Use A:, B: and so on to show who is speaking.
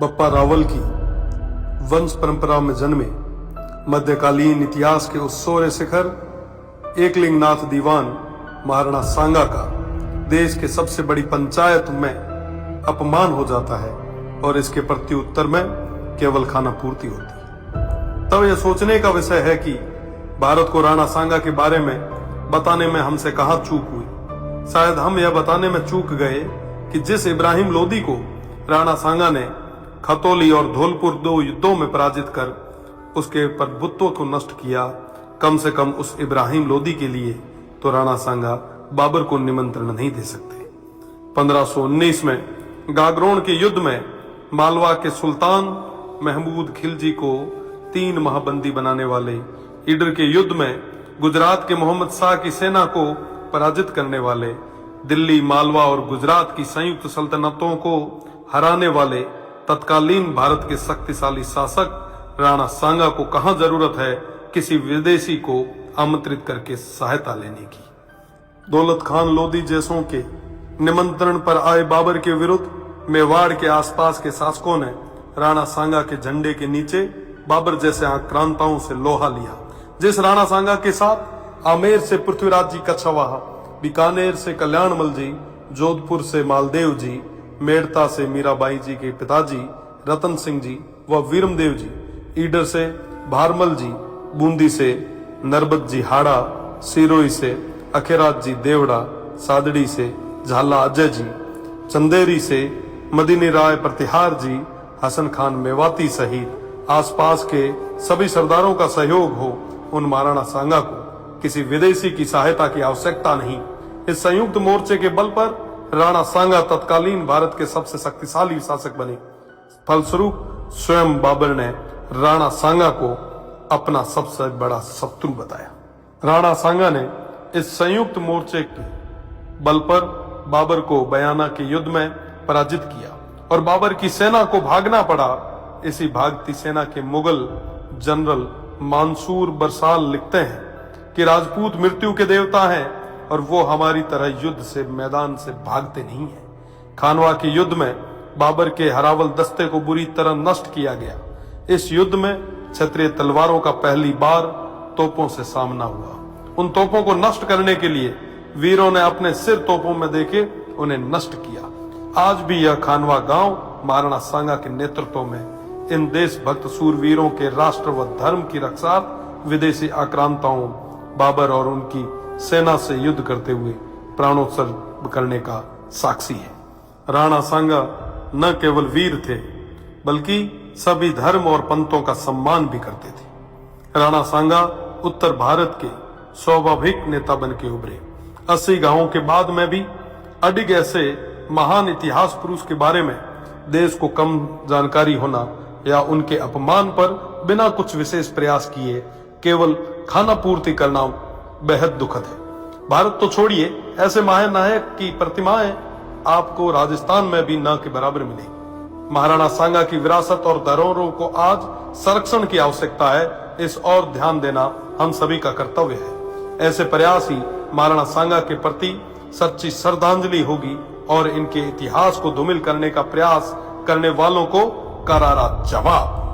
A: बप्पा रावल की वंश परंपरा में जन्मे मध्यकालीन इतिहास के उस सोरे शिखर एकलिंगनाथ दीवान महाराणा सांगा का देश के सबसे बड़ी पंचायत में अपमान हो जाता है और इसके प्रत्युत्तर में केवल खाना पूर्ति होती है। तब यह सोचने का विषय है कि भारत को राणा सांगा के बारे में बताने में हमसे कहां चूक हुई। शायद हम यह बताने में चूक गए कि जिस इब्राहिम लोदी को राणा सांगा ने खतौली और धौलपुर 2 युद्धों में पराजित कर उसके प्रभुत्व को नष्ट किया, कम से कम उस इब्राहिम लोदी के लिए तो राणा सांगा बाबर को निमंत्रण नहीं दे सकते। 1519 में गागरोन के युद्ध में मालवा के सुल्तान महमूद खिलजी को 3 माह बंदी बनाने वाले, ईडर के युद्ध में गुजरात के मोहम्मद शाह की सेना को पराजित करने वाले, दिल्ली, मालवा और गुजरात की संयुक्त सल्तनतों को हराने वाले तत्कालीन भारत के शक्तिशाली शासक राणा सांगा को कहां जरूरत है किसी विदेशी को आमंत्रित करके सहायता लेने की। दौलत खान लोदी जैसों के निमंत्रण पर आए बाबर के विरुद्ध मेवाड़ के आसपास के शासकों ने राणा सांगा के झंडे के नीचे बाबर जैसे आक्रांताओं से लोहा लिया। जिस राणा सांगा के साथ आमेर से पृथ्वीराज जी कछवाहा, बीकानेर से कल्याणमल जी, जोधपुर से मालदेव जी, मेड़ता से मीराबाई जी के पिताजी रतन सिंह जी व वीरमदेव जी, ईडर से भारमल जी, बूंदी से नरबत जी हाड़ा, सिरोही से अखेराज जी देवड़ा, सादड़ी से झाला अजय जी, चंदेरी से मदीनी राय प्रतिहार जी, हसन खान मेवाती सहित आसपास के सभी सरदारों का सहयोग हो, उन महाराणा सांगा को किसी विदेशी की सहायता की आवश्यकता नहीं। इस संयुक्त मोर्चे के बल पर राणा सांगा तत्कालीन भारत के सबसे शक्तिशाली शासक बने। फलस्वरूप स्वयं बाबर ने राणा सांगा को अपना सबसे बड़ा शत्रु बताया। राणा सांगा ने इस संयुक्त मोर्चे के बल पर बाबर को बयाना के युद्ध में पराजित किया और बाबर की सेना को भागना पड़ा। इसी भागती सेना के मुगल जनरल मंसूर बरसाल लिखते हैं कि राजपूत मृत्यु के देवता हैं और वो हमारी तरह युद्ध से मैदान से भागते नहीं हैं। खानवा के युद्ध में बाबर के हरावल दस्ते को बुरी तरह नष्ट किया गया। इस युद्ध में क्षत्रिय तलवारों का पहली बार तोपों से सामना हुआ। उन तोपों को नष्ट करने के लिए वीरों ने अपने सिर तोपों में देके उन्हें नष्ट किया। आज भी यह खानवा गांव महाराणा सांगा के नेतृत्व में इन देशभक्त सूरवीरों के राष्ट्र व धर्म की रक्षा विदेशी आक्रांताओं बाबर और उनकी सेना से युद्ध करते हुए प्राणोत्सर्ग करने का साक्षी है। राणा सांगा न केवल वीर थे बल्कि सभी धर्म और पंथों का सम्मान भी करते थे। राणा सांगा उत्तर भारत के स्वाभाविक नेता बन के उभरे। 80 गांवों के बाद में भी अडिग ऐसे महान इतिहास पुरुष के बारे में देश को कम जानकारी होना या उनके अपमान पर बिना कुछ विशेष प्रयास किए केवल खाना पूर्ति करना बेहद दुखद है। भारत तो छोड़िए, ऐसे महानायक की प्रतिमाएं आपको राजस्थान में भी न के बराबर मिलेगी। महाराणा सांगा की विरासत और धरोहरों को आज संरक्षण की आवश्यकता है। इस और ध्यान देना हम सभी का कर्तव्य है। ऐसे प्रयास ही महाराणा सांगा के प्रति सच्ची श्रद्धांजलि होगी और इनके इतिहास को धूमिल करने का प्रयास करने वालों को करारा जवाब।